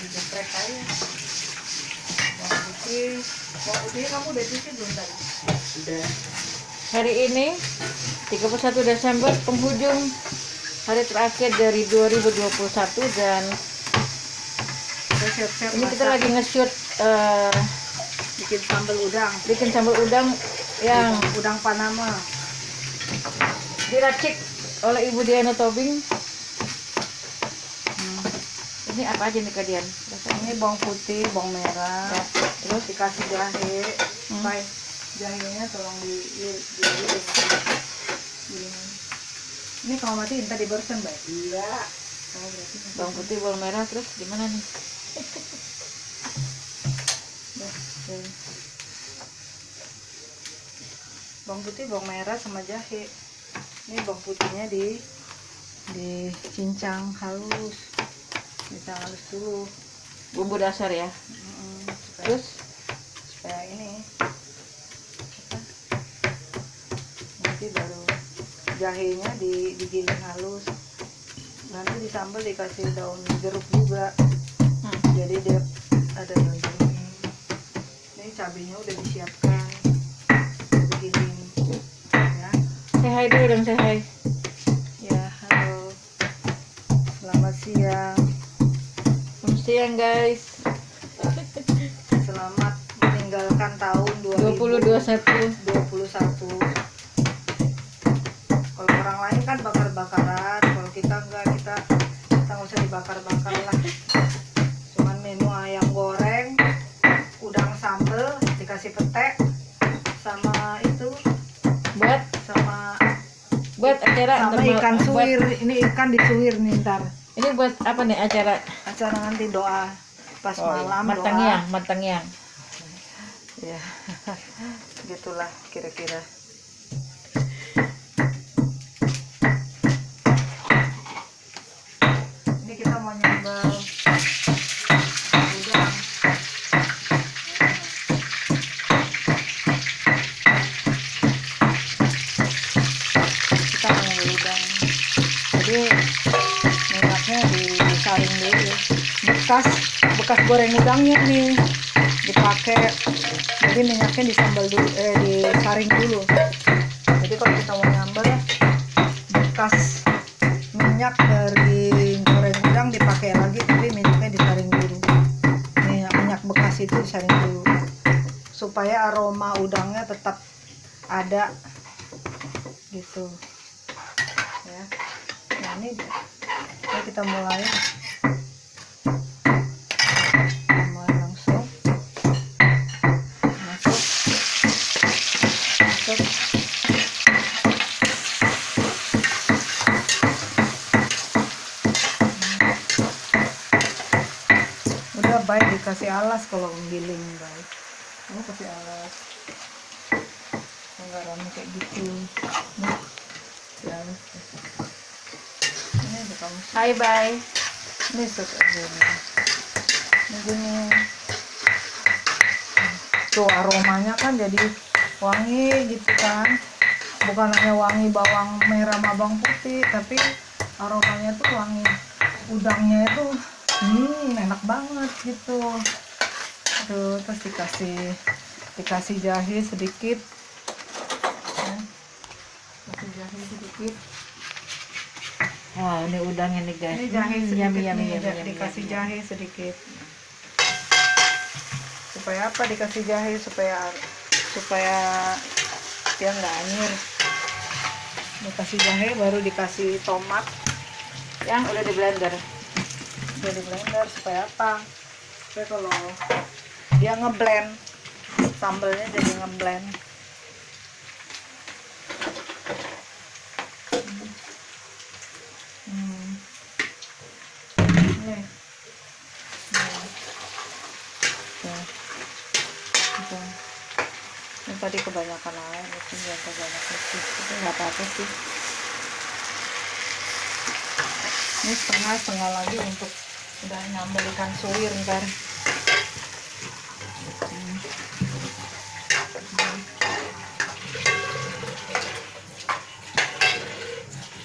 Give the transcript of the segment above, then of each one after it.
digeprek aja. Bawang putih kamu udah cuci belum tadi? Udah. Hari ini 31 Desember, penghujung hari terakhir dari 2021, dan Kita siap-siap ini kita lagi nge-shoot bikin sambal udang yang udang Panama. diracik oleh Ibu Diana Tobing. Ini apa aja nih kalian? Ini bawang putih, bawang merah, Ya, terus dikasih jahe. Baik, jahenya tolong diiris. Ini kalau mati minta dibersihkan, baik. Iya. Oh, berarti bawang putih, bawang merah, terus gimana nih? bawang putih, bawang merah sama jahe. Ini bawang putihnya dicincang halus. Cincang halus dulu. Bumbu dasar ya. Terus Supaya ini apa? Nanti baru jahenya digiling halus. Nanti di sambal dikasih daun jeruk juga. Jadi dia ada daun jeruknya. Ini cabenya udah disiapkan. Digiling ya. say hi dulu dong, say hi. Ya, halo. Selamat siang. Selamat siang guys. Selamat meninggalkan tahun 2021. 2021. Kalau orang lain kan bakar-bakaran, kalau kita enggak, kita nggak usah dibakar-bakar lah. Cuman menu ayam goreng, udang sambal, dikasih pete, sama itu, Buat acara sama ikan suwir. Ini ikan disuwir nih ntar. Ini buat apa nih acara? Acara nanti doa pas malam, matangnya, doa. matangnya. Ya, gitulah kira-kira. Ini kita mau nyambal udang. Kita mau nyambal udang. Jadi minyaknya disaring dulu. Bekas goreng udangnya nih dipakai. Jadi minyaknya disambal dulu, disaring dulu. Jadi kalau kita mau nyambal, bekas minyak dari goreng udang dipakai lagi, tapi minyaknya disaring dulu. Minyak bekas itu disaring dulu supaya aroma udangnya tetap ada gitu ya. Nah ini kita mulai langsung masuk. Udah baik dikasih alas kalau menggiling, baik. Kamu kasih alas. Enggak rame kayak gitu. Nih, kasih alas. Ini ada kamu. Hai bye. Ini suka ini gini. Tuh aromanya kan jadi wangi gitu kan. Bukan hanya wangi bawang merah sama bawang putih, tapi aromanya tuh wangi udangnya itu enak banget gitu. Tuh, terus dikasih jahe sedikit. Ya. Kasih jahe sedikit. Wah, ini udangnya nih guys. Ini jahe sedikit Yummy, nih, yummy, dikasih yummy. jahe sedikit. Supaya apa dikasih jahe? Supaya dia nggak anyir. Dikasih jahe, baru dikasih tomat Yang udah di blender. udah di blender. Supaya apa? Supaya kalau dia ngeblend, sambalnya jadi ngeblend. Nih. Ini tadi kebanyakan air, mungkin jangan kebanyakan sih, tapi nggak apa-apa sih. Ini setengah lagi untuk udah nyambel ikan suwir ntar.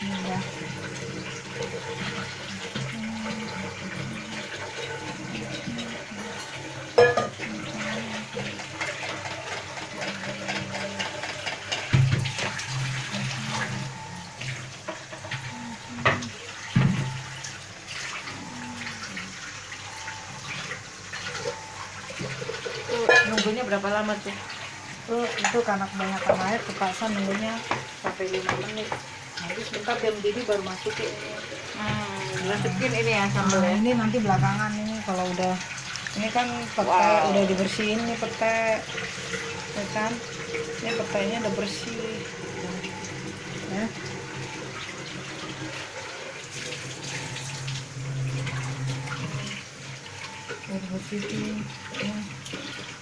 Ini ya. Nunggunya berapa lama tuh? Itu karena kebanyakan air terpaksa nunggunya sampai 5 menit. Nanti sebentar dia mendidih baru masukin ini. Masukin ini ya Nah, sambal ya. ini nanti belakangan ini kalau udah ini kan pete Wow. udah dibersihin nih pete, ya kan? Ini petenya udah bersih. Ya. Udah bersih ini.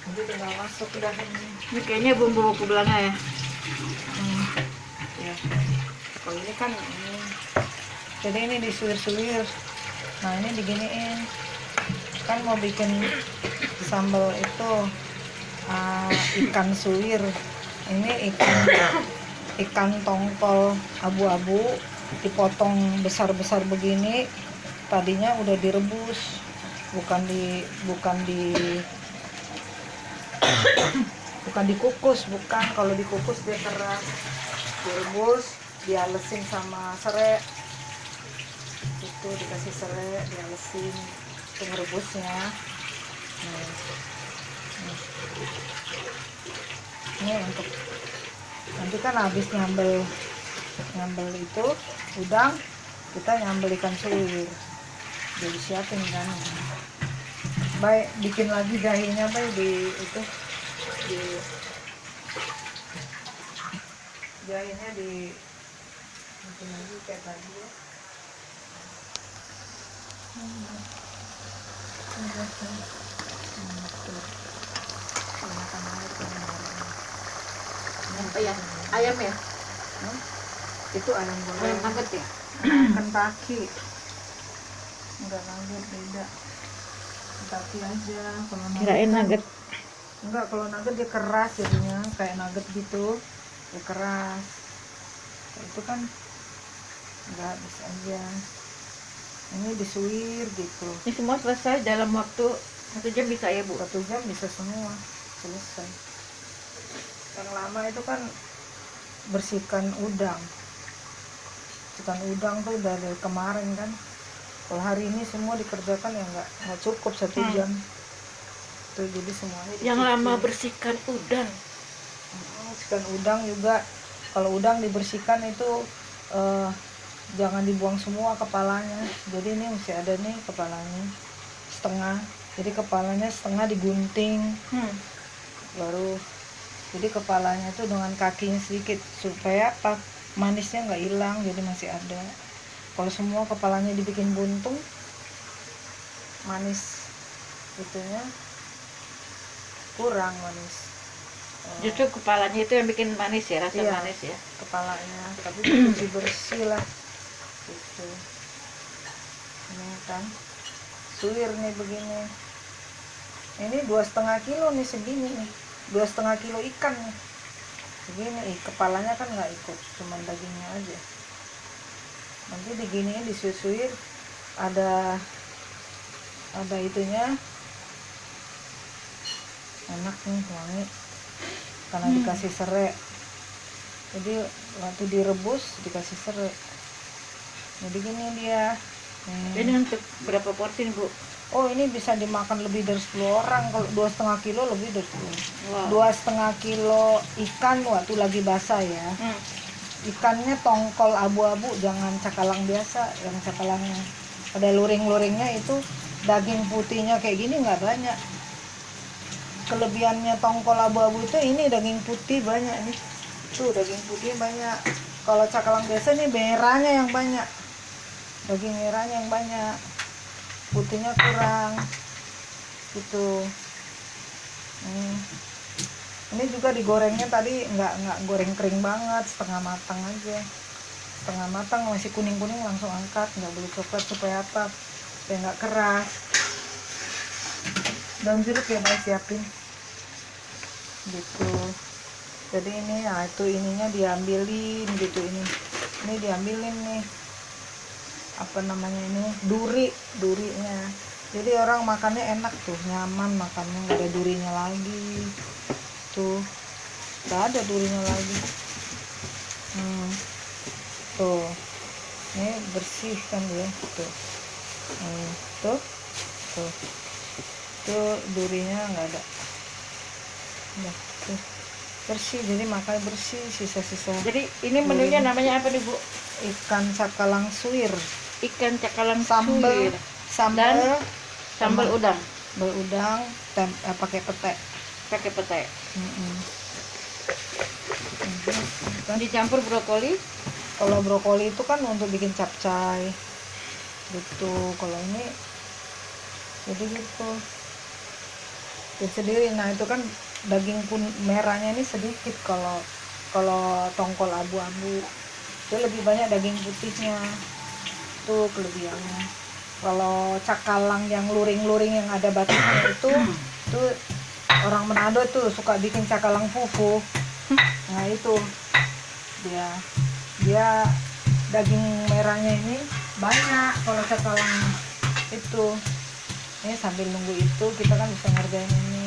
Nanti tinggal masuk udah ini. Ini kayaknya bumbu aku belanga ya. Ya. Kalau ini kan ini. Jadi ini disuir-suir. Nah ini diginiin. Kan mau bikin sambal itu ikan suwir. Ini ikan tongkol abu-abu dipotong besar-besar begini. Tadinya udah direbus, bukan dikukus, bukan. Kalau dikukus dia keras. Direbus, dialesin sama serai. Itu dikasih serai, dialesin, itu merebusnya. Ini untuk nanti kan habis nyambel itu udang, kita nyambel ikan suwir, jadi siapin kan. Baik, bikin lagi jahenya baik di itu di jahenya di bikin lagi kayak tadi ya. Apa ya? Ayam ya? Itu ayam Ayam goreng nugget ya? Kentucky, enggak nugget, beda. Kentucky aja. Kalau Kirain kan- nugget. enggak, kalau nugget dia keras jadinya, kayak nugget gitu, dia keras. Kalau itu kan enggak, bisa aja. Ini disuir gitu. Ini semua selesai dalam waktu 1 jam bisa ya Bu? 1 jam bisa semua selesai. Yang lama itu kan bersihkan udang. Bersihkan udang tuh udah dari kemarin kan. Kalau hari ini semua dikerjakan ya nggak cukup 1 jam. Tuh jadi semuanya. Yang lama bersihkan udang. Bersihkan udang juga. Kalau udang dibersihkan itu jangan dibuang semua kepalanya. Jadi ini masih ada nih kepalanya setengah. Jadi kepalanya setengah digunting. Baru jadi kepalanya tuh dengan kakinya sedikit supaya apa, manisnya nggak hilang, jadi masih ada. Kalau semua kepalanya dibikin buntung, manis itunya kurang manis. Justru kepalanya itu yang bikin manis ya, rasa Iya, manis ya. kepalanya, tapi dicuci bersih lah gitu. Ini kan suwir nih begini. Ini 2,5 kilo nih, segini nih, 2,5 kilo ikan nih. Begini, kepalanya kan nggak ikut, cuman dagingnya aja. Nanti diginiin, disuir-suir, ada itunya, enak nih, wangi, karena dikasih serai. Jadi waktu direbus dikasih serai. Jadi gini dia. Ini untuk berapa porsi nih Bu? Oh, ini bisa dimakan lebih dari 10 orang. Kalau 2,5 kilo lebih dari 10. Wow. 2,5 kilo ikan waktu lagi basah ya. Ikannya tongkol abu-abu, jangan cakalang biasa. Yang cakalang ada luring-luringnya itu, daging putihnya kayak gini nggak banyak. Kelebihannya tongkol abu-abu itu ini daging putih banyak nih. Tuh daging putih banyak. Kalau cakalang biasa nih merahnya yang banyak. Daging merahnya yang banyak. Putihnya kurang gitu. Ini juga digorengnya tadi nggak goreng kering banget, setengah matang aja. Setengah matang masih kuning-kuning langsung angkat, nggak boleh coklat supaya apa? Supaya nggak keras. Daun jeruk ya Mbak siapin gitu. Jadi ini, nah itu ininya diambilin gitu, ini diambilin nih, apa namanya ini, durinya. Jadi orang makannya enak tuh, nyaman makannya, nggak ada durinya lagi tuh, nggak ada durinya lagi. Tuh ini bersih kan ya, tuh tuh durinya nggak ada. Udah, tuh. Bersih, jadi makanya bersih sisa-sisa Jadi ini menunya namanya apa nih Bu? ikan cakalang suwir, Ikan cakalang sambal suwir sambal dan sambal sama udang berudang pakai pete. pakai petai. Mm-mm. Kan Dicampur brokoli. kalau brokoli itu kan untuk bikin capcay gitu, kalau ini jadi gitu jadi sendiri. Nah itu kan daging merahnya ini sedikit, kalau kalau tongkol abu-abu itu lebih banyak daging putihnya, itu kelebihannya. Kalau cakalang yang luring-luring yang ada batunya itu orang Manado tuh suka bikin cakalang fufu. Nah itu dia daging merahnya ini banyak. Kalau cakalang itu, ini sambil nunggu itu kita kan bisa ngerjain ini.